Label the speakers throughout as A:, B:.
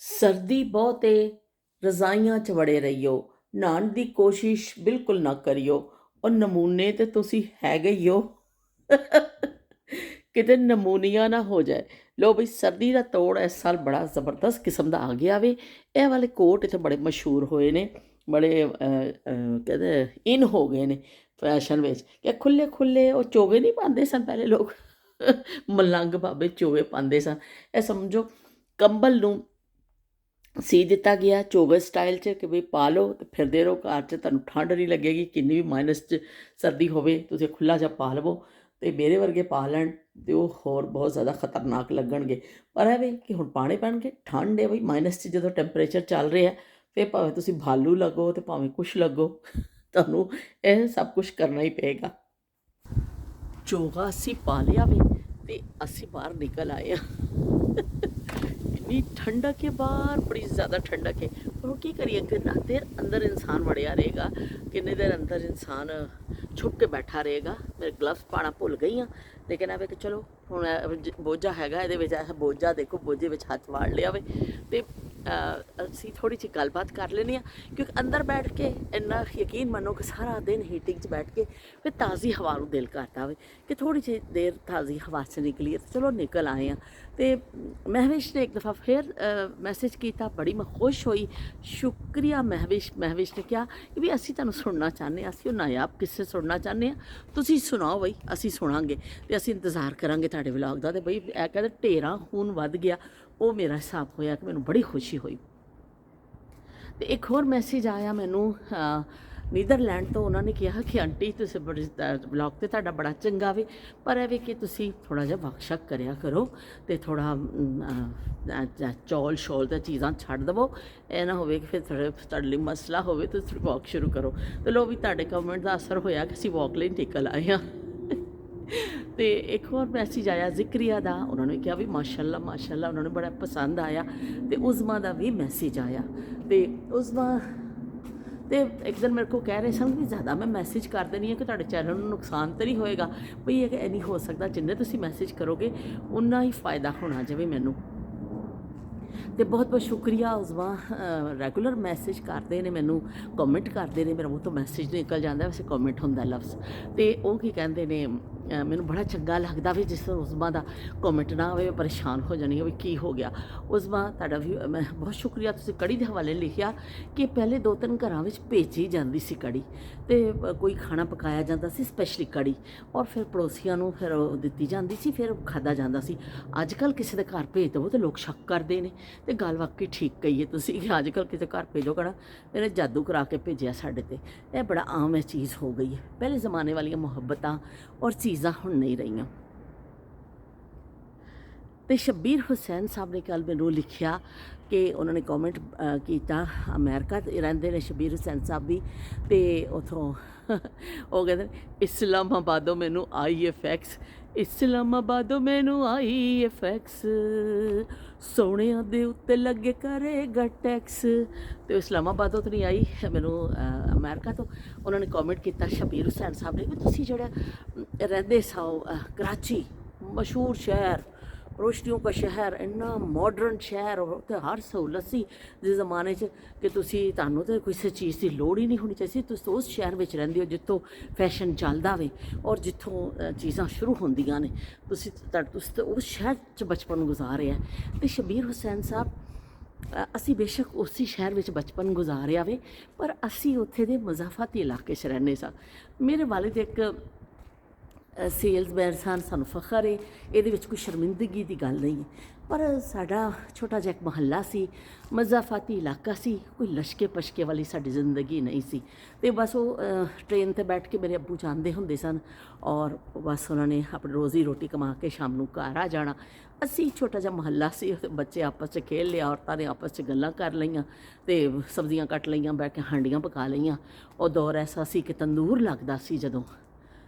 A: ਸਰਦੀ ਬਹੁਤ ਏ, ਰਜ਼ਾਈਆਂ 'ਚ ਵੜੇ ਰਹੀਓ, ਨਹਾਉਣ ਦੀ ਕੋਸ਼ਿਸ਼ ਬਿਲਕੁਲ ਨਾ ਕਰਿਓ। ਉਹ ਨਮੂਨੇ ਤੇ ਤੁਸੀਂ ਹੈਗੇ ਹੀ ਹੋ। ਕਿਤੇ ਨਮੂਨੀਆ ਨਾ ਹੋ ਜਾਏ। ਲਓ ਬਈ, ਸਰਦੀ ਦਾ ਤੋੜ ਇਸ ਸਾਲ ਬੜਾ ਜ਼ਬਰਦਸਤ ਕਿਸਮ ਦਾ ਆ ਗਿਆ ਵੇ। ਇਹ ਵਾਲੇ ਕੋਟ ਇੱਥੇ ਬੜੇ ਮਸ਼ਹੂਰ ਹੋਏ ਨੇ, ਬੜੇ ਕਹਿੰਦੇ ਇਨ ਹੋ ਗਏ ਨੇ ਫੈਸ਼ਨ ਵਿੱਚ ਕਿ ਖੁੱਲ੍ਹੇ ਖੁੱਲ੍ਹੇ ਉਹ ਚੋਗੇ ਨਹੀਂ ਪਾਉਂਦੇ ਸਨ ਪਹਿਲੇ ਲੋਕ। ਮਲੰਗ ਬਾਬੇ ਚੋਗੇ ਪਾਉਂਦੇ ਸਨ। ਇਹ ਸਮਝੋ ਕੰਬਲ ਨੂੰ ਸੀ ਦਿੱਤਾ ਗਿਆ ਚੋਗੇ ਸਟਾਈਲ 'ਚ ਕਿ ਵੀ ਪਾ ਲਓ ਅਤੇ ਫਿਰਦੇ ਰਹੋ ਘਰ 'ਚ, ਤੁਹਾਨੂੰ ਠੰਡ ਨਹੀਂ ਲੱਗੇਗੀ। ਕਿੰਨੀ ਵੀ ਮਾਈਨਸ 'ਚ ਸਰਦੀ ਹੋਵੇ ਤੁਸੀਂ ਖੁੱਲ੍ਹਾ ਜਿਹਾ ਪਾ ਲਵੋ, ਅਤੇ ਮੇਰੇ ਵਰਗੇ ਪਾ ਲੈਣ ਅਤੇ ਉਹ ਹੋਰ ਬਹੁਤ ਜ਼ਿਆਦਾ ਖਤਰਨਾਕ ਲੱਗਣਗੇ। ਪਰ ਇਹ ਵੀ ਕਿ ਹੁਣ ਪਾਉਣੇ ਪੈਣਗੇ, ਠੰਡ ਹੈ ਬਈ। ਮਾਈਨਸ 'ਚ ਜਦੋਂ ਟੈਂਪਰੇਚਰ ਚੱਲ ਰਿਹਾ, ਫਿਰ ਭਾਵੇਂ ਤੁਸੀਂ ਭਾਲੂ ਲੱਗੋ ਅਤੇ ਭਾਵੇਂ ਕੁਛ ਲੱਗੋ, ਤੁਹਾਨੂੰ ਇਹ ਸਭ ਕੁਛ ਕਰਨਾ ਹੀ ਪਏਗਾ। ਚੋਗਾ ਅਸੀਂ ਪਾ ਲਿਆ ਵੇ ਅਤੇ ਅਸੀਂ ਬਾਹਰ ਨਿਕਲ ਆਏ ਹਾਂ। ਇੰਨੀ ਠੰਡਕ ਹੈ ਬਾਹਰ, ਬੜੀ ਜ਼ਿਆਦਾ ਠੰਡਕ ਹੈ। ਪਰ ਉਹ ਕੀ ਕਰੀਏ, ਕਿੰਨਾ ਦੇਰ ਅੰਦਰ ਇਨਸਾਨ ਵੜਿਆ ਰਹੇਗਾ, ਕਿੰਨੀ ਦੇਰ ਅੰਦਰ ਇਨਸਾਨ ਛੁਪ ਕੇ ਬੈਠਾ ਰਹੇਗਾ। ਮੇਰੇ ਗਲਵਸ ਪਾਉਣਾ ਭੁੱਲ ਗਈ ਹਾਂ, ਲੇਕਿਨ ਐਵੇਂ ਕਿ ਚਲੋ ਹੁਣ ਬੋਝਾ ਹੈਗਾ ਇਹਦੇ ਵਿੱਚ, ਇਹ ਬੋਝਾ ਦੇਖੋ, ਬੋਝੇ ਵਿੱਚ ਹੱਥ ਵਾੜ ਲਿਆ ਵੇ। ਅਤੇ ਅਸੀਂ ਥੋੜ੍ਹੀ ਜਿਹੀ ਗੱਲਬਾਤ ਕਰ ਲੈਂਦੇ ਹਾਂ, ਕਿਉਂਕਿ ਅੰਦਰ ਬੈਠ ਕੇ ਇੰਨਾ ਯਕੀਨ ਮੰਨੋ ਕਿ ਸਾਰਾ ਦਿਨ ਹੀਟਿੰਗ 'ਚ ਬੈਠ ਕੇ ਫਿਰ ਤਾਜ਼ੀ ਹਵਾ ਨੂੰ ਦਿਲ ਕਰਦਾ ਵੇ ਕਿ ਥੋੜ੍ਹੀ ਜਿਹੀ ਦੇਰ ਤਾਜ਼ੀ ਹਵਾ 'ਚ ਨਿਕਲੀਏ। ਚਲੋ ਨਿਕਲ ਆਏ ਹਾਂ। ਅਤੇ ਮਹਿਵਿਸ਼ ਨੇ ਇੱਕ ਦਫਾ ਫਿਰ ਮੈਸੇਜ ਕੀਤਾ, ਬੜੀ ਮੈਂ ਖੁਸ਼ ਹੋਈ। ਸ਼ੁਕਰੀਆ ਮਹਿਵਿਸ਼। ਮਹਿਵਿਸ਼ ਨੇ ਕਿਹਾ ਕਿ ਵੀ ਅਸੀਂ ਤੁਹਾਨੂੰ ਸੁਣਨਾ ਚਾਹੁੰਦੇ ਹਾਂ, ਅਸੀਂ ਉਹ ਨਾਯਾਬ ਕਿੱਸੇ ਸੁਣਨਾ ਚਾਹੁੰਦੇ ਹਾਂ, ਤੁਸੀਂ ਸੁਣਾਓ ਬਈ, ਅਸੀਂ ਸੁਣਾਂਗੇ ਅਤੇ ਅਸੀਂ ਇੰਤਜ਼ਾਰ ਕਰਾਂਗੇ ਤੁਹਾਡੇ ਵਲੋਗ ਦਾ। ਅਤੇ ਬਈ ਇਹ ਕਹਿੰਦੇ ਢੇਰਾਂ ਖੂਨ ਵੱਧ ਗਿਆ, ਉਹ ਮੇਰਾ ਹਿਸਾਬ ਹੋਇਆ ਕਿ ਮੈਨੂੰ ਬੜੀ ਖੁਸ਼ੀ ਹੋਈ। ਅਤੇ ਇੱਕ ਹੋਰ ਮੈਸੇਜ ਆਇਆ ਮੈਨੂੰ ਨੀਦਰਲੈਂਡ ਤੋਂ। ਉਹਨਾਂ ਨੇ ਕਿਹਾ ਕਿ ਆਂਟੀ ਤੁਸੀਂ ਬੜੀ ਵਲੋਗ ਤਾਂ ਤੁਹਾਡਾ ਬੜਾ ਚੰਗਾ ਵੇ, ਪਰ ਇਹ ਵੀ ਕਿ ਤੁਸੀਂ ਥੋੜ੍ਹਾ ਜਿਹਾ ਵਕਸ਼ਕ ਕਰਿਆ ਕਰੋ ਅਤੇ ਥੋੜ੍ਹਾ ਚੌਲ ਸ਼ੌਲ ਅਤੇ ਚੀਜ਼ਾਂ ਛੱਡ ਦੇਵੋ। ਇਹ ਨਾ ਹੋਵੇ ਕਿ ਫਿਰ ਤੁਹਾਡੇ ਲਈ ਮਸਲਾ ਹੋਵੇ, ਤੁਸੀਂ ਵੋਕ ਸ਼ੁਰੂ ਕਰੋ। ਅਤੇ ਲੋ ਵੀ ਤੁਹਾਡੇ ਕਮੈਂਟ ਦਾ ਅਸਰ ਹੋਇਆ ਕਿ ਅਸੀਂ ਵੋਕ ਲਈ ਨਿਕਲ ਆਏ ਹਾਂ। ਅਤੇ ਇੱਕ ਹੋਰ ਮੈਸੇਜ ਆਇਆ ਜ਼ਿਕਰੀਆ ਦਾ, ਉਹਨਾਂ ਨੇ ਕਿਹਾ ਵੀ ਮਾਸ਼ਾਅੱਲਾ ਮਾਸ਼ਾਅੱਲਾ, ਉਹਨਾਂ ਨੂੰ ਬੜਾ ਪਸੰਦ ਆਇਆ। ਅਤੇ ਉਜ਼ਮਾ ਦਾ ਵੀ ਮੈਸੇਜ ਆਇਆ। ਅਤੇ ਉਜ਼ਮਾ ਅਤੇ ਇੱਕ ਦਿਨ ਮੇਰੇ ਕੋਲ ਕਹਿ ਰਹੇ ਸਨ ਵੀ ਜ਼ਿਆਦਾ ਮੈਂ ਮੈਸੇਜ ਕਰ ਦਿੰਦੀ ਹਾਂ ਕਿ ਤੁਹਾਡੇ ਚੈਨਲ ਨੂੰ ਨੁਕਸਾਨ ਤਾਂ ਨਹੀਂ ਹੋਏਗਾ। ਬਈ ਇਹ ਨਹੀਂ ਹੋ ਸਕਦਾ, ਜਿੰਨੇ ਤੁਸੀਂ ਮੈਸੇਜ ਕਰੋਗੇ ਉਨਾ ਹੀ ਫਾਇਦਾ ਹੋਣਾ ਜਿਵੇਂ ਮੈਨੂੰ। ਅਤੇ ਬਹੁਤ ਬਹੁਤ ਸ਼ੁਕਰੀਆ ਉਜ਼ਮਾ, ਰੈਗੂਲਰ ਮੈਸੇਜ ਕਰਦੇ ਨੇ ਮੈਨੂੰ, ਕਮੈਂਟ ਕਰਦੇ ਨੇ, ਮੇਰਾ ਮੂੰਹ ਤੋਂ ਮੈਸੇਜ ਨਿਕਲ ਜਾਂਦਾ, ਵੈਸੇ ਕਮੈਂਟ ਹੁੰਦਾ ਲਫ਼ਜ਼। ਅਤੇ ਉਹ ਕੀ ਕਹਿੰਦੇ ਨੇ, ਮੈਨੂੰ ਬੜਾ ਚੰਗਾ ਲੱਗਦਾ ਵੀ ਜਿਸ ਉਜ਼ਮਾ ਦਾ ਕਮੈਂਟ ਨਾ ਹੋਵੇ, ਪਰੇਸ਼ਾਨ ਹੋ ਜਾਣੀ ਵੀ ਕੀ ਹੋ ਗਿਆ। ਉਜ਼ਮਾ ਤੁਹਾਡਾ ਵੀ ਮੈਂ ਬਹੁਤ ਸ਼ੁਕਰੀਆ। ਤੁਸੀਂ ਕੜੀ ਦੇ ਹਵਾਲੇ ਲਿਖਿਆ ਕਿ ਪਹਿਲੇ 2-3 ਘਰਾਂ ਵਿੱਚ ਭੇਜੀ ਜਾਂਦੀ ਸੀ ਕੜੀ, ਅਤੇ ਕੋਈ ਖਾਣਾ ਪਕਾਇਆ ਜਾਂਦਾ ਸੀ ਸਪੈਸ਼ਲੀ ਕੜੀ, ਔਰ ਫਿਰ ਪੜੋਸੀਆਂ ਨੂੰ ਫਿਰ ਉਹ ਦਿੱਤੀ ਜਾਂਦੀ ਸੀ, ਫਿਰ ਖਾਧਾ ਜਾਂਦਾ ਸੀ। ਅੱਜ ਕੱਲ੍ਹ ਕਿਸੇ ਦੇ ਘਰ ਭੇਜ ਦੇਵੋ ਤਾਂ ਲੋਕ ਸ਼ੱਕ ਕਰਦੇ ਨੇ। ਅਤੇ ਗੱਲ ਵਾਕਈ ਠੀਕ ਕਹੀਏ ਤੁਸੀਂ ਕਿ ਅੱਜ ਕੱਲ੍ਹ ਕਿਸੇ ਘਰ ਭੇਜੋ ਕਹਿਣਾ ਇਹਨੇ ਜਾਦੂ ਕਰਾ ਕੇ ਭੇਜਿਆ ਸਾਡੇ 'ਤੇ। ਇਹ ਬੜਾ ਆਮ ਇਹ ਚੀਜ਼ ਹੋ ਗਈ ਹੈ। ਪਹਿਲੇ ਜ਼ਮਾਨੇ ਵਾਲੀਆਂ ਮੁਹੱਬਤਾਂ ਔਰ ਚੀਜ਼ਾਂ ਹੁਣ ਨਹੀਂ ਰਹੀਆਂ। ਅਤੇ ਸ਼ਬੀਰ ਹੁਸੈਨ ਸਾਹਿਬ ਨੇ ਕੱਲ੍ਹ ਮੈਨੂੰ ਲਿਖਿਆ ਕਿ ਉਹਨਾਂ ਨੇ ਕਮੈਂਟ ਕੀਤਾ, ਅਮਰੀਕਾ ਰਹਿੰਦੇ ਨੇ ਸ਼ਬੀਰ ਹੁਸੈਨ ਸਾਹਿਬ ਵੀ, ਅਤੇ ਉੱਥੋਂ ਉਹ ਕਹਿੰਦੇ ਇਸਲਾਮਾਬਾਦੋਂ ਮੈਨੂੰ IFX, ਇਸਲਾਮਾਬਾਦੋਂ ਮੈਨੂੰ IFX, ਸੋਹਣਿਆਂ ਦੇ ਉੱਤੇ ਲੱਗੇ ਕਰੇਗਾ ਟੈਕਸ। ਅਤੇ ਉਹ ਇਸਲਾਮਾਬਾਦੋਂ ਤੋਂ ਨਹੀਂ ਆਈ, ਮੈਨੂੰ ਅਮਰੀਕਾ ਤੋਂ ਉਹਨਾਂ ਨੇ ਕਮੈਂਟ ਕੀਤਾ ਸ਼ਬੀਰ ਹੁਸੈਨ ਸਾਹਿਬ ਨੇ ਵੀ ਤੁਸੀਂ ਜਿਹੜਾ ਰਹਿੰਦੇ ਸੋ ਕਰਾਚੀ, ਮਸ਼ਹੂਰ ਸ਼ਹਿਰ, ਰੋਸ਼ਨੀਓ ਕਾ ਸ਼ਹਿਰ, ਇੰਨਾ ਮਾਡਰਨ ਸ਼ਹਿਰ, ਔਰ ਉੱਥੇ ਹਰ ਸਹੂਲਤ ਸੀ ਜਿਸ ਜ਼ਮਾਨੇ 'ਚ ਕਿ ਤੁਸੀਂ ਤੁਹਾਨੂੰ ਤਾਂ ਕਿਸੇ ਚੀਜ਼ ਦੀ ਲੋੜ ਹੀ ਨਹੀਂ ਹੋਣੀ ਚਾਹੀਦੀ। ਤੁਸੀਂ ਉਸ ਸ਼ਹਿਰ ਵਿੱਚ ਰਹਿੰਦੇ ਹੋ ਜਿੱਥੋਂ ਫੈਸ਼ਨ ਚੱਲਦਾ ਵੇ ਔਰ ਜਿੱਥੋਂ ਚੀਜ਼ਾਂ ਸ਼ੁਰੂ ਹੁੰਦੀਆਂ ਨੇ। ਤੁਸੀਂ ਤਾਂ ਉਸ ਸ਼ਹਿਰ 'ਚ ਬਚਪਨ ਗੁਜ਼ਾਰਿਆ। ਅਤੇ ਸ਼ਬੀਰ ਹੁਸੈਨ ਸਾਹਿਬ, ਅਸੀਂ ਬੇਸ਼ੱਕ ਉਸੇ ਸ਼ਹਿਰ ਵਿੱਚ ਬਚਪਨ ਗੁਜ਼ਾਰਿਆ ਵੇ, ਪਰ ਅਸੀਂ ਉੱਥੇ ਦੇ ਮਜ਼ਾਫਾਤੀ ਇਲਾਕੇ 'ਚ ਰਹਿੰਦੇ ਸਾਂ। ਮੇਰੇ ਵਾਲਿਦ ਇੱਕ ਸੇਲਜ਼ਮੈਨ ਸਨ, ਸਾਨੂੰ ਫਖਰ ਹੈ, ਇਹਦੇ ਵਿੱਚ ਕੋਈ ਸ਼ਰਮਿੰਦਗੀ ਦੀ ਗੱਲ ਨਹੀਂ ਹੈ। ਪਰ ਸਾਡਾ ਛੋਟਾ ਜਿਹਾ ਇੱਕ ਮੁਹੱਲਾ ਸੀ, ਮਜ਼ਾਫਾਤੀ ਇਲਾਕਾ ਸੀ, ਕੋਈ ਲਸ਼ਕੇ ਪਸ਼ਕੇ ਵਾਲੀ ਸਾਡੀ ਜ਼ਿੰਦਗੀ ਨਹੀਂ ਸੀ। ਅਤੇ ਬਸ ਉਹ ਟ੍ਰੇਨ 'ਤੇ ਬੈਠ ਕੇ ਮੇਰੇ ਅੱਬੂ ਜਾਂਦੇ ਹੁੰਦੇ ਸਨ, ਔਰ ਬਸ ਉਹਨਾਂ ਨੇ ਆਪਣੀ ਰੋਜ਼ੀ ਰੋਟੀ ਕਮਾ ਕੇ ਸ਼ਾਮ ਨੂੰ ਘਰ ਆ ਜਾਣਾ। ਅਸੀਂ ਛੋਟਾ ਜਿਹਾ ਮੁਹੱਲਾ ਸੀ, ਬੱਚੇ ਆਪਸ 'ਚ ਖੇਡ ਲਿਆ, ਔਰਤਾਂ ਨੇ ਆਪਸ 'ਚ ਗੱਲਾਂ ਕਰ ਲਈਆਂ, ਅਤੇ ਸਬਜ਼ੀਆਂ ਕੱਟ ਲਈਆਂ, ਬਹਿ ਕੇ ਹਾਂਡੀਆਂ ਪਕਾ ਲਈਆਂ। ਉਹ ਦੌਰ ਐਸਾ ਸੀ ਕਿ ਤੰਦੂਰ ਲੱਗਦਾ ਸੀ। ਜਦੋਂ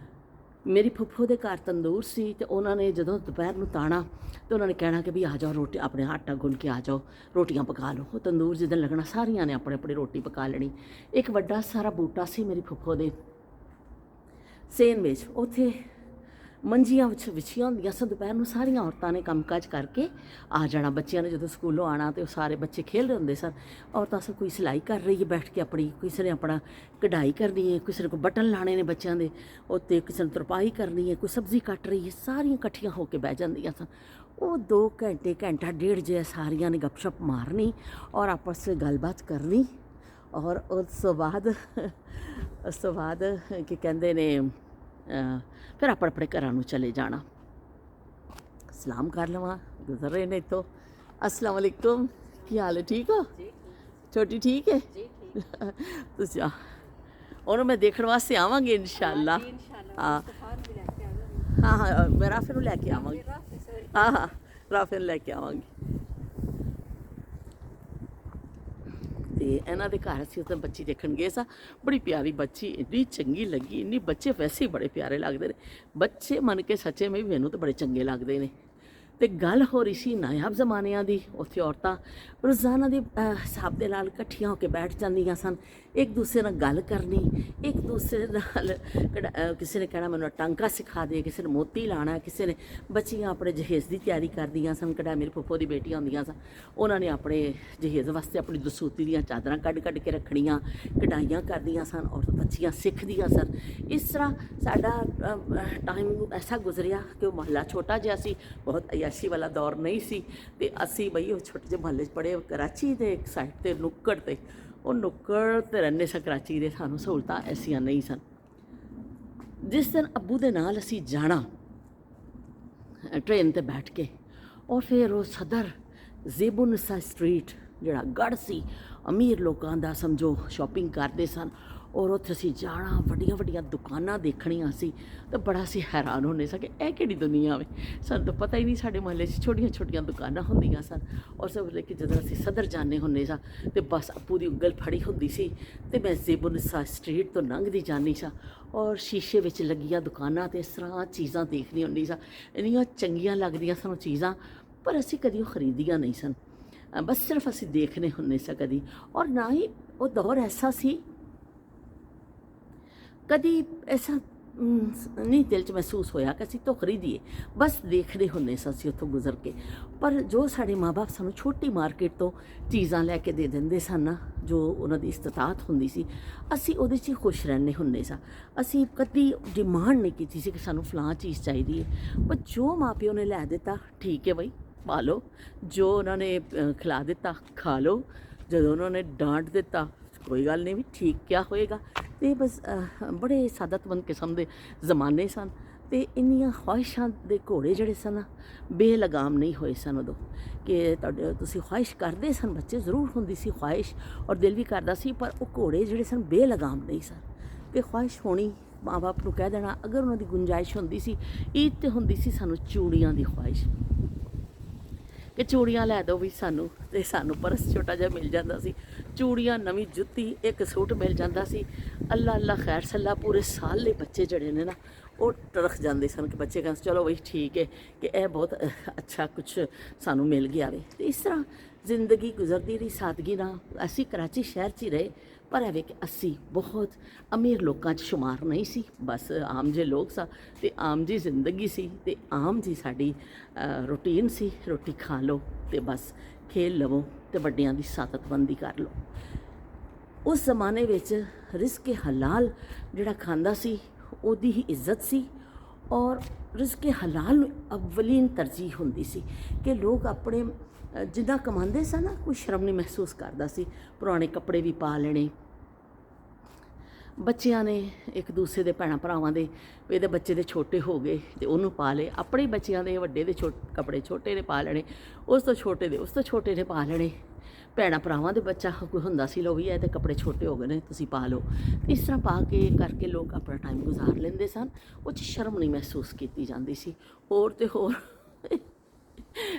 A: ਮੇਰੀ ਫੁੱਫੋ ਦੇ ਘਰ ਤੰਦੂਰ ਸੀ, ਅਤੇ ਉਹਨਾਂ ਨੇ ਜਦੋਂ ਦੁਪਹਿਰ ਨੂੰ ਤਾਣਾ ਤਾਂ ਉਹਨਾਂ ਨੇ ਕਹਿਣਾ ਕਿ ਵੀ ਆ ਜਾਓ, ਰੋਟੀ ਆਪਣੇ ਆਟਾ ਗੁੰਨ ਕੇ ਆ ਜਾਓ, ਰੋਟੀਆਂ ਪਕਾ ਲਓ। ਉਹ ਤੰਦੂਰ ਜਿੱਦਣ ਲੱਗਣਾ ਸਾਰੀਆਂ ਨੇ ਆਪਣੇ ਆਪਣੀ ਰੋਟੀ ਪਕਾ ਲੈਣੀ। ਇੱਕ ਵੱਡਾ ਸਾਰਾ ਬੂਟਾ ਸੀ ਮੇਰੀ ਫੁੱਫੋ ਦੇ ਸੇਨ ਵਿੱਚ, ਉੱਥੇ ਮੰਜੀਆਂ ਵਿੱਚ ਵਿਛੀਆਂ ਹੁੰਦੀਆਂ ਸਨ। ਦੁਪਹਿਰ ਨੂੰ ਸਾਰੀਆਂ ਔਰਤਾਂ ਨੇ ਕੰਮਕਾਜ ਕਰਕੇ ਆ ਜਾਣਾ। ਬੱਚਿਆਂ ਨੇ ਜਦੋਂ ਸਕੂਲੋਂ ਆਉਣਾ ਤੇ ਉਹ ਸਾਰੇ ਬੱਚੇ ਖੇਡਦੇ ਹੁੰਦੇ ਸਨ। ਔਰਤਾਂ ਸਭ ਕੋਈ ਸਿਲਾਈ ਕਰ ਰਹੀ ਹੈ ਬੈਠ ਕੇ ਆਪਣੀ, ਕਿਸੇ ਨੇ ਆਪਣਾ ਕਢਾਈ ਕਰਨੀ ਹੈ, ਕਿਸੇ ਨੇ ਕੋਈ ਬਟਨ ਲਾਣੇ ਨੇ ਬੱਚਿਆਂ ਦੇ ਉੱਤੇ, ਕਿਸੇ ਨੇ ਤਰਪਾਈ ਕਰਨੀ ਹੈ, ਕੋਈ ਸਬਜ਼ੀ ਕੱਟ ਰਹੀ ਹੈ। ਸਾਰੀਆਂ ਇਕੱਠੀਆਂ ਹੋ ਕੇ ਬਹਿ ਜਾਂਦੀਆਂ ਸਨ। ਉਹ 2 ਘੰਟੇ, ਘੰਟਾ ਡੇਢ ਜਿਹਾ ਸਾਰੀਆਂ ਨੇ ਗੱਪਸ਼ਪ ਮਾਰਨੀ ਔਰ ਆਪਸ ਵਿੱਚ ਗੱਲਬਾਤ ਕਰਨੀ। ਔਰ ਉਸ ਤੋਂ ਬਾਅਦ ਕੀ ਕਹਿੰਦੇ ਨੇ ਫਿਰ ਆਪਣੇ ਆਪਣੇ ਘਰਾਂ ਨੂੰ ਚਲੇ ਜਾਣਾ। ਸਲਾਮ ਕਰ ਲਵਾਂ, ਗੁਜ਼ਰ ਰਹੇ ਨੇ ਇੱਥੋਂ। अस्सलाम वालेकुम, ਕੀ ਹਾਲ ਹੈ? ਠੀਕ ਹੋ? ਛੋਟੀ ਠੀਕ ਹੈ? ਤੁਸੀਂ ਉਹਨੂੰ ਮੈਂ ਦੇਖਣ ਵਾਸਤੇ ਆਵਾਂਗੀ ਇਨਸ਼ਾਅੱਲਾ। ਹਾਂ ਹਾਂ, ਮੈਂ ਰਾਫੇ ਨੂੰ ਲੈ ਕੇ ਆਵਾਂਗੀ। ਹਾਂ, ਰਾਫੇ ਨੂੰ ਲੈ ਕੇ ਆਵਾਂਗੀ। ਤੇ ਇਹਨਾਂ ਦੇ ਘਰ ਅਸੀਂ ਉੱਥੇ ਬੱਚੀ ਦੇਖਣ ਗਏ ਸਾਂ। ਬੜੀ ਪਿਆਰੀ ਬੱਚੀ, ਇੰਨੀ ਚੰਗੀ ਲੱਗੀ, ਇੰਨੀ ਬੱਚੇ ਵੈਸੇ ਹੀ ਬੜੇ ਪਿਆਰੇ ਲੱਗਦੇ ਨੇ। ਬੱਚੇ ਮੰਨ ਕੇ ਸੱਚੇ ਮੈਨੂੰ ਤਾਂ ਬੜੇ ਚੰਗੇ ਲੱਗਦੇ ਨੇ। ਤੇ ਗੱਲ ਹੋ ਰਹੀ ਸੀ ਨਾਇਬ ਜ਼ਮਾਨਿਆਂ ਦੀ। ਉੱਥੇ ਔਰਤਾਂ ਰੋਜ਼ਾਨਾ ਦੇ ਹਿਸਾਬ ਦੇ ਨਾਲ ਇਕੱਠੀਆਂ ਹੋ ਕੇ ਬੈਠ ਜਾਂਦੀਆਂ ਸਨ, ਇੱਕ ਦੂਸਰੇ ਨਾਲ ਗੱਲ ਕਰਨੀ, ਇੱਕ ਦੂਸਰੇ ਨਾਲ ਕਿਸੇ ਨੇ ਕਹਿਣਾ ਮੈਨੂੰ ਟਾਂਕਾ ਸਿਖਾ ਦੇ, ਕਿਸੇ ਨੇ ਮੋਤੀ ਲਾਣਾ, ਕਿਸੇ ਨੇ ਬੱਚੀਆਂ ਆਪਣੇ ਜਹੇਜ਼ ਦੀ ਤਿਆਰੀ ਕਰਦੀਆਂ ਸਨ। ਕਿਹੜਾ ਮੇਰੀ ਫੁੱਫੋ ਦੀ ਬੇਟੀਆਂ ਹੁੰਦੀਆਂ ਸਨ, ਉਹਨਾਂ ਨੇ ਆਪਣੇ ਜਹੇਜ਼ ਵਾਸਤੇ ਆਪਣੀ ਦਸੂਤੀ ਦੀਆਂ ਚਾਦਰਾਂ ਕੱਢ ਕੇ ਰੱਖਣੀਆਂ, ਕਢਾਈਆਂ ਕਰਦੀਆਂ ਸਨ ਔਰ ਬੱਚੀਆਂ ਸਿੱਖਦੀਆਂ ਸਨ। ਇਸ ਤਰ੍ਹਾਂ ਸਾਡਾ ਟਾਈਮ ਐਸਾ ਗੁਜ਼ਰਿਆ ਕਿ ਉਹ ਮਹੱਲਾ ਛੋਟਾ ਜਿਹਾ ਸੀ, ਬਹੁਤ ਅਯਾਸ਼ੀ ਵਾਲਾ ਦੌਰ ਨਹੀਂ ਸੀ। ਤੇ ਅਸੀਂ ਬਈ ਉਹ ਛੋਟੇ ਜਿਹੇ ਮਹੱਲੇ 'ਚ ਪੜ੍ਹੇ ਕਰਾਚੀ ਦੇ ਇੱਕ ਸਾਈਡ 'ਤੇ ਨੁੱਕੜ 'ਤੇ, ਉਹ ਨੁੱਕੜ 'ਤੇ ਰਹਿੰਦੇ ਸਾਂ ਕਰਾਚੀ ਦੇ। ਸਾਨੂੰ ਸਹੂਲਤਾਂ ਐਸੀਆਂ ਨਹੀਂ ਸਨ। ਜਿਸ ਦਿਨ ਅੱਬੂ ਦੇ ਨਾਲ ਅਸੀਂ ਜਾਣਾ ਟ੍ਰੇਨ 'ਤੇ ਬੈਠ ਕੇ, ਔਰ ਫਿਰ ਉਹ ਸਦਰ ਜ਼ੇਬੁਨਿਸਾ ਸਟਰੀਟ ਜਿਹੜਾ ਗੜ੍ਹ ਸੀ ਅਮੀਰ ਲੋਕਾਂ ਦਾ, ਸਮਝੋ ਸ਼ਾਪਿੰਗ ਕਰਦੇ ਸਨ, ਔਰ ਉੱਥੇ ਅਸੀਂ ਜਾਣਾ, ਵੱਡੀਆਂ ਵੱਡੀਆਂ ਦੁਕਾਨਾਂ ਦੇਖਣੀਆਂ ਸੀ। ਤਾਂ ਬੜਾ ਅਸੀਂ ਹੈਰਾਨ ਹੁੰਦੇ ਸਾਂ ਕਿ ਇਹ ਕਿਹੜੀ ਦੁਨੀਆ ਵੇ। ਸਾਨੂੰ ਤਾਂ ਪਤਾ ਹੀ ਨਹੀਂ, ਸਾਡੇ ਮੁਹੱਲੇ 'ਚ ਛੋਟੀਆਂ ਛੋਟੀਆਂ ਦੁਕਾਨਾਂ ਹੁੰਦੀਆਂ ਸਨ। ਔਰ ਸਭ ਲੇਕਿਨ ਜਦੋਂ ਅਸੀਂ ਸਦਰ ਜਾਂਦੇ ਹੁੰਦੇ ਸਾਂ ਅਤੇ ਬਸ ਅੱਬੂ ਦੀ ਉਂਗਲ ਫੜੀ ਹੁੰਦੀ ਸੀ ਅਤੇ ਮੈਂ ਜ਼ੇਬੁਨਿਸਾ ਸਟਰੀਟ ਤੋਂ ਲੰਘਦੀ ਜਾਂਦੀ ਸਾਂ ਔਰ ਸ਼ੀਸ਼ੇ ਵਿੱਚ ਲੱਗੀਆਂ ਦੁਕਾਨਾਂ 'ਤੇ ਇਸ ਤਰ੍ਹਾਂ ਚੀਜ਼ਾਂ ਦੇਖਦੀ ਹੁੰਦੀ ਸਾਂ। ਇੰਨੀਆਂ ਚੰਗੀਆਂ ਲੱਗਦੀਆਂ ਸਨ ਉਹ ਚੀਜ਼ਾਂ, ਪਰ ਅਸੀਂ ਕਦੀ ਉਹ ਖਰੀਦੀਆਂ ਨਹੀਂ ਸਨ। ਬਸ ਸਿਰਫ ਅਸੀਂ ਦੇਖਣੇ ਹੁੰਦੇ ਸਾਂ ਕਦੀ। ਔਰ ਨਾ ਹੀ ਉਹ ਦੌਰ ਐਸਾ ਸੀ, ਕਦੀ ਐਸਾ ਨਹੀਂ ਦਿਲ 'ਚ ਮਹਿਸੂਸ ਹੋਇਆ ਕਿ ਅਸੀਂ ਤੋਂ ਖਰੀਦੀਏ। ਬਸ ਦੇਖਦੇ ਹੁੰਦੇ ਸਾਂ ਅਸੀਂ ਉੱਥੋਂ ਗੁਜ਼ਰ ਕੇ। ਪਰ ਜੋ ਸਾਡੇ ਮਾਂ ਬਾਪ ਸਾਨੂੰ ਛੋਟੀ ਮਾਰਕੀਟ ਤੋਂ ਚੀਜ਼ਾਂ ਲੈ ਕੇ ਦੇ ਦਿੰਦੇ ਸਨ ਨਾ, ਜੋ ਉਹਨਾਂ ਦੀ ਇਸਤਤਾਤ ਹੁੰਦੀ ਸੀ, ਅਸੀਂ ਉਹਦੇ 'ਚ ਹੀ ਖੁਸ਼ ਰਹਿੰਦੇ ਹੁੰਦੇ ਸਾਂ। ਅਸੀਂ ਕਦੀ ਡਿਮਾਂਡ ਨਹੀਂ ਕੀਤੀ ਸੀ ਕਿ ਸਾਨੂੰ ਫਲਾਂ ਚੀਜ਼ ਚਾਹੀਦੀ ਹੈ। ਪਰ ਜੋ ਮਾਂ ਪਿਓ ਨੇ ਲੈ ਦਿੱਤਾ, ਠੀਕ ਹੈ ਬਈ ਪਾ ਲਓ। ਜੋ ਉਹਨਾਂ ਨੇ ਖਿਲਾ ਦਿੱਤਾ, ਖਾ ਲਓ। ਜਦੋਂ ਉਹਨਾਂ ਨੇ ਡਾਂਟ ਦਿੱਤਾ, ਕੋਈ ਗੱਲ ਨਹੀਂ ਵੀ ਠੀਕ ਕਿਆ ਹੋਏਗਾ। ਅਤੇ ਬਸ ਬੜੇ ਸਾਦਤਮੰਦ ਕਿਸਮ ਦੇ ਜ਼ਮਾਨੇ ਸਨ। ਅਤੇ ਇੰਨੀਆਂ ਖਵਾਹਿਸ਼ਾਂ ਦੇ ਘੋੜੇ ਜਿਹੜੇ ਸਨ ਬੇਲਗਾਮ ਨਹੀਂ ਹੋਏ ਸਨ ਉਦੋਂ, ਕਿ ਤੁਸੀਂ ਖਵਾਹਿਸ਼ ਕਰਦੇ ਸਨ। ਬੱਚੇ ਜ਼ਰੂਰ ਹੁੰਦੀ ਸੀ ਖਵਾਹਿਸ਼ ਔਰ ਦਿਲ ਵੀ ਕਰਦਾ ਸੀ, ਪਰ ਉਹ ਘੋੜੇ ਜਿਹੜੇ ਸਨ ਬੇਲਗਾਮ ਨਹੀਂ ਸਨ। ਅਤੇ ਖਵਾਹਿਸ਼ ਹੋਣੀ, ਮਾਂ ਬਾਪ ਨੂੰ ਕਹਿ ਦੇਣਾ, ਅਗਰ ਉਹਨਾਂ ਦੀ ਗੁੰਜਾਇਸ਼ ਹੁੰਦੀ ਸੀ, ਈਦ 'ਤੇ ਹੁੰਦੀ ਸੀ ਸਾਨੂੰ ਚੂੜੀਆਂ ਦੀ ਖਵਾਹਿਸ਼ ਕਿ ਚੂੜੀਆਂ ਲੈ ਦਿਓ ਵੀ ਸਾਨੂੰ, ਅਤੇ ਸਾਨੂੰ ਪਰਸ ਛੋਟਾ ਜਿਹਾ ਮਿਲ ਜਾਂਦਾ ਸੀ, ਚੂੜੀਆਂ, ਨਵੀਂ ਜੁੱਤੀ, ਇੱਕ ਸੂਟ ਮਿਲ ਜਾਂਦਾ ਸੀ। ਅੱਲਾ ਅੱਲਾ ਖੈਰ ਸੱਲਾ, ਪੂਰੇ ਸਾਲ ਲਈ ਬੱਚੇ ਜਿਹੜੇ ਨੇ ਨਾ ਉਹ ਟਰਖ ਜਾਂਦੇ ਸਨ ਕਿ ਬੱਚੇ ਕਹਿੰਦੇ ਚਲੋ ਬਈ ਠੀਕ ਹੈ ਕਿ ਇਹ ਬਹੁਤ ਅੱਛਾ ਕੁਛ ਸਾਨੂੰ ਮਿਲ ਗਿਆ ਵੇ। ਅਤੇ ਇਸ ਤਰ੍ਹਾਂ ਜ਼ਿੰਦਗੀ ਗੁਜ਼ਰਦੀ ਰਹੀ ਸਾਦਗੀ ਨਾਲ। ਅਸੀਂ ਕਰਾਚੀ ਸ਼ਹਿਰ 'ਚ ਹੀ ਰਹੇ, ਪਰ ਇਹ ਵੇ ਕਿ ਅਸੀਂ ਬਹੁਤ ਅਮੀਰ ਲੋਕਾਂ 'ਚ ਸ਼ੁਮਾਰ ਨਹੀਂ ਸੀ। ਬਸ ਆਮ ਜਿਹੇ ਲੋਕ ਸਾਂ ਅਤੇ ਆਮ ਜਿਹੀ ਜ਼ਿੰਦਗੀ ਸੀ ਅਤੇ ਆਮ ਜਿਹੀ ਸਾਡੀ ਰੂਟੀਨ ਸੀ। ਰੋਟੀ ਖਾ ਲਓ ਅਤੇ ਬਸ ਖੇਲ ਲਵੋ ਅਤੇ ਵੱਡਿਆਂ ਦੀ ਸਾਦਤਮੰਦੀ ਕਰ ਲਓ। ਉਸ ਜ਼ਮਾਨੇ ਵਿੱਚ ਰਿਜ਼ਕ ਹਲਾਲ ਜਿਹੜਾ ਖਾਂਦਾ ਸੀ ਉਹਦੀ ਹੀ ਇੱਜ਼ਤ ਸੀ, ਔਰ ਰਿਜ਼ਕ ਹਲਾਲ ਨੂੰ ਅਵਲੀਨ ਤਰਜੀਹ ਹੁੰਦੀ ਸੀ ਕਿ ਲੋਕ ਆਪਣੇ ਜਿੱਦਾਂ ਕਮਾਉਂਦੇ ਸਨ ਨਾ, ਕੋਈ ਸ਼ਰਮ ਨਹੀਂ ਮਹਿਸੂਸ ਕਰਦਾ ਸੀ। ਪੁਰਾਣੇ ਕੱਪੜੇ ਵੀ ਪਾ ਲੈਣੇ, ਬੱਚਿਆਂ ਨੇ ਇੱਕ ਦੂਸਰੇ ਦੇ ਭੈਣਾਂ ਭਰਾਵਾਂ ਦੇ, ਇਹਦੇ ਬੱਚੇ ਦੇ ਛੋਟੇ ਹੋ ਗਏ ਅਤੇ ਉਹਨੂੰ ਪਾ ਲਏ, ਆਪਣੇ ਬੱਚਿਆਂ ਦੇ ਵੱਡੇ ਦੇ ਕੱਪੜੇ ਛੋਟੇ ਨੇ ਪਾ ਲੈਣੇ, ਉਸ ਤੋਂ ਛੋਟੇ ਦੇ ਉਸ ਤੋਂ ਛੋਟੇ ਨੇ ਪਾ ਲੈਣੇ। ਭੈਣਾਂ ਭਰਾਵਾਂ ਦੇ ਬੱਚਾ ਕੋਈ ਹੁੰਦਾ ਸੀ, ਲਓ ਵੀ ਇਹ ਤਾਂ ਕੱਪੜੇ ਛੋਟੇ ਹੋ ਗਏ ਨੇ ਤੁਸੀਂ ਪਾ ਲਓ। ਇਸ ਤਰ੍ਹਾਂ ਪਾ ਕੇ ਕਰਕੇ ਲੋਕ ਆਪਣਾ ਟਾਈਮ ਗੁਜ਼ਾਰ ਲੈਂਦੇ ਸਨ। ਉਹ 'ਚ ਸ਼ਰਮ ਨਹੀਂ ਮਹਿਸੂਸ ਕੀਤੀ ਜਾਂਦੀ ਸੀ। ਹੋਰ ਅਤੇ ਹੋਰ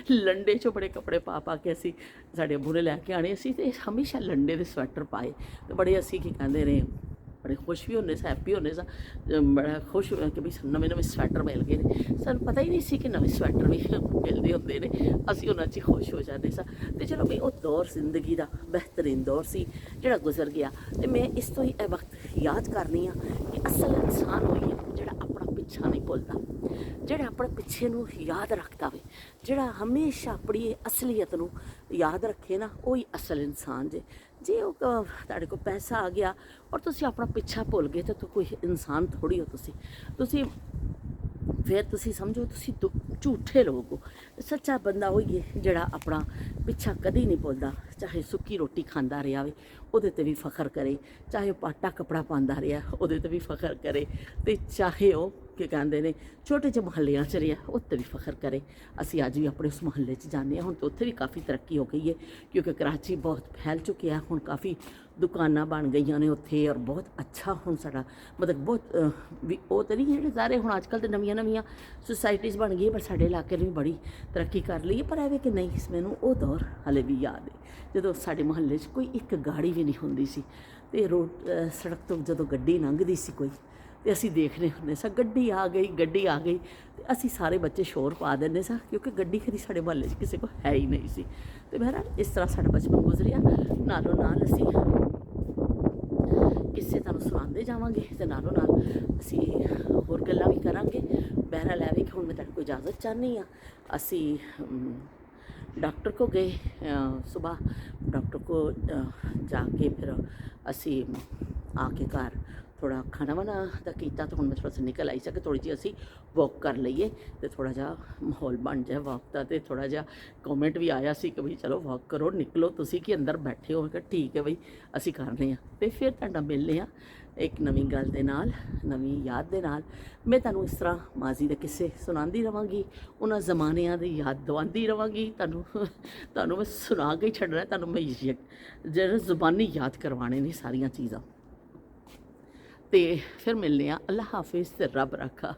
A: ਲੰਡੇ ਚੋਪੜੇ ਕੱਪੜੇ ਪਾ ਕੇ ਅਸੀਂ, ਸਾਡੇ ਅੱਬੂ ਨੇ ਲੈ ਕੇ ਆਉਣੇ ਸੀ, ਅਤੇ ਹਮੇਸ਼ਾ ਲੰਡੇ ਦੇ ਸਵੈਟਰ ਪਾਏ। ਅਤੇ ਬੜੇ ਅਸੀਂ ਕੀ ਕਹਿੰਦੇ ਨੇ, ਬੜੇ ਖੁਸ਼ ਵੀ ਹੁੰਦੇ ਸਾਂ, ਹੈਪੀ ਹੁੰਦੇ ਸਾਂ, ਬੜਾ ਖੁਸ਼ ਹੋਇਆ ਕਿ ਵੀ ਨਵੇਂ ਨਵੇਂ ਸਵੈਟਰ ਮਿਲ ਗਏ ਨੇ। ਸਾਨੂੰ ਪਤਾ ਹੀ ਨਹੀਂ ਸੀ ਕਿ ਨਵੇਂ ਸਵੈਟਰ ਵੀ ਮਿਲਦੇ ਹੁੰਦੇ ਨੇ, ਅਸੀਂ ਉਹਨਾਂ 'ਚ ਖੁਸ਼ ਹੋ ਜਾਂਦੇ ਸਾਂ। ਅਤੇ ਚਲੋ ਵੀ ਉਹ ਦੌਰ ਜ਼ਿੰਦਗੀ ਦਾ ਬਿਹਤਰੀਨ ਦੌਰ ਸੀ ਜਿਹੜਾ ਗੁਜ਼ਰ ਗਿਆ। ਅਤੇ ਮੈਂ ਇਸ ਤੋਂ ਹੀ ਇਹ ਵਕਤ ਯਾਦ ਕਰਨੀ ਹਾਂ ਕਿ ਅਸਲ ਇਨਸਾਨ ਹੋਈ ਹੈ ਜਿਹੜਾ ਆਪਣਾ ਪਿੱਛਾ ਨਹੀਂ ਭੁੱਲਦਾ, ਜਿਹੜਾ ਆਪਣੇ ਪਿੱਛੇ ਨੂੰ ਯਾਦ ਰੱਖਦਾ ਵੇ, ਜਿਹੜਾ ਹਮੇਸ਼ਾ ਆਪਣੀ ਅਸਲੀਅਤ ਨੂੰ ਯਾਦ ਰੱਖੇ ਨਾ, ਉਹੀ ਅਸਲ ਇਨਸਾਨ ਜੇ ਉਹ ਤੁਹਾਡੇ ਕੋਲ ਪੈਸਾ ਆ ਗਿਆ ਔਰ ਤੁਸੀਂ ਆਪਣਾ ਪਿੱਛਾ ਭੁੱਲ ਗਏ ਤਾਂ ਕੋਈ ਇਨਸਾਨ ਥੋੜ੍ਹੀ ਹੋ ਤੁਸੀਂ ਫਿਰ ਤੁਸੀਂ ਸਮਝੋ ਤੁਸੀਂ ਝੂਠੇ ਲੋਕ ਹੋ। ਸੱਚਾ ਬੰਦਾ ਉਹੀ ਹੈ ਜਿਹੜਾ ਆਪਣਾ ਪਿੱਛਾ ਕਦੀ ਨਹੀਂ ਭੁੱਲਦਾ, ਚਾਹੇ ਸੁੱਕੀ ਰੋਟੀ ਖਾਂਦਾ ਰਿਹਾ ਵੇ ਉਹਦੇ 'ਤੇ ਵੀ ਫਖਰ ਕਰੇ, ਚਾਹੇ ਉਹ ਪਾਟਾ ਕੱਪੜਾ ਪਾਉਂਦਾ ਰਿਹਾ ਉਹਦੇ 'ਤੇ ਵੀ ਫਖਰ ਕਰੇ, ਅਤੇ ਚਾਹੇ ਉਹ ਕੀ ਕਹਿੰਦੇ ਨੇ ਛੋਟੇ ਜਿਹੇ ਮੁਹੱਲਿਆਂ 'ਚ ਰਿਹਾ ਉੱਤੇ ਵੀ ਫਖਰ ਕਰੇ। ਅਸੀਂ ਅੱਜ ਵੀ ਆਪਣੇ ਉਸ ਮੁਹੱਲੇ 'ਚ ਜਾਂਦੇ ਹਾਂ, ਹੁਣ ਤਾਂ ਉੱਥੇ ਵੀ ਕਾਫੀ ਤਰੱਕੀ ਹੋ ਗਈ ਹੈ ਕਿਉਂਕਿ ਕਰਾਚੀ ਬਹੁਤ ਫੈਲ ਚੁੱਕਿਆ, ਹੁਣ ਕਾਫੀ ਦੁਕਾਨਾਂ ਬਣ ਗਈਆਂ ਨੇ ਉੱਥੇ ਔਰ ਬਹੁਤ ਅੱਛਾ ਹੁਣ ਸਾਡਾ ਮਤਲਬ ਬਹੁਤ ਵੀ ਉਹ ਤਾਂ ਨਹੀਂ ਜਿਹੜੇ ਸਾਰੇ ਹੁਣ ਅੱਜ ਕੱਲ੍ਹ ਤਾਂ ਨਵੀਆਂ ਨਵੀਆਂ ਸੁਸਾਇਟੀਜ਼ ਬਣ ਗਈਆਂ, ਪਰ ਸਾਡੇ ਇਲਾਕੇ ਨੇ ਵੀ ਬੜੀ ਤਰੱਕੀ ਕਰ ਲਈ ਹੈ। ਪਰ ਐਵੇਂ ਕਿ ਨਹੀਂ, ਮੈਨੂੰ ਉਹ ਦੌਰ ਹਾਲੇ ਵੀ ਯਾਦ ਹੈ ਜਦੋਂ ਸਾਡੇ ਮੁਹੱਲੇ 'ਚ ਕੋਈ ਇੱਕ ਗਾੜੀ ਵੀ ਨਹੀਂ ਹੁੰਦੀ ਸੀ, ਅਤੇ ਸੜਕ ਤੋਂ ਜਦੋਂ ਗੱਡੀ ਲੰਘਦੀ ਸੀ ਕੋਈ, ਅਤੇ ਅਸੀਂ ਦੇਖਦੇ ਹੁੰਦੇ ਸਾਂ ਗੱਡੀ ਆ ਗਈ ਅਤੇ ਅਸੀਂ ਸਾਰੇ ਬੱਚੇ ਸ਼ੋਰ ਪਾ ਦਿੰਦੇ ਸਾਂ ਕਿਉਂਕਿ ਗੱਡੀ ਕਦੀ ਸਾਡੇ ਮੁਹੱਲੇ 'ਚ ਕਿਸੇ ਕੋਲ ਹੈ ਹੀ ਨਹੀਂ ਸੀ। ਅਤੇ ਬਹਿਰਹਾਲ ਇਸ ਤਰ੍ਹਾਂ ਸਾਡਾ ਬਚਪਨ ਗੁਜ਼ਰਿਆ, ਨਾਲੋਂ ਨਾਲ ਅਸੀਂ ਕਿਸੇ ਤੁਹਾਨੂੰ ਸੁਣਾਉਂਦੇ ਜਾਵਾਂਗੇ ਅਤੇ ਨਾਲੋਂ ਨਾਲ ਅਸੀਂ ਹੋਰ ਗੱਲਾਂ ਵੀ ਕਰਾਂਗੇ। ਬਹਿਰਹਾਲ ਐ ਵੀ ਕਿ ਹੁਣ ਮੈਂ ਤੁਹਾਡੇ ਕੋਲ ਇਜਾਜ਼ਤ ਚਾਹੁੰਦੀ ਹਾਂ। ਅਸੀਂ डॉक्टर को गए सुबह, डॉक्टर को जाके फिर असी आके घर थोड़ा खाना वाना दा कीता, तो हुण मैं थोड़ा सा निकल आई सके, थोड़ी जी असी वॉक कर लीए तो थोड़ा जा माहौल बन जाए वॉक का। तो थोड़ा जा कॉमेंट भी आया सी कि भाई चलो वॉक करो, निकलो तुसी कि अंदर बैठे हो, मैं ठीक है भाई असी करने आ। तो फिर तुहाडा मिलने आ एक नवी गल दे नाल, नवी याद दे नाल। मैं तुहानू इस तरह माजी दे किस्से सुणांदी रवांगी, उन्हां ज़मानिਆਂ दी याद दवांदी रवांगी। तुहानू मैं सुना के ही छड्डना, तुहानू मैं जेह्ड़े ज़ुबानी याद करवाने ने सारियां चीज़ां। ते फिर मिलने आ। अल्लाह हाफिज़ ते रब रखा।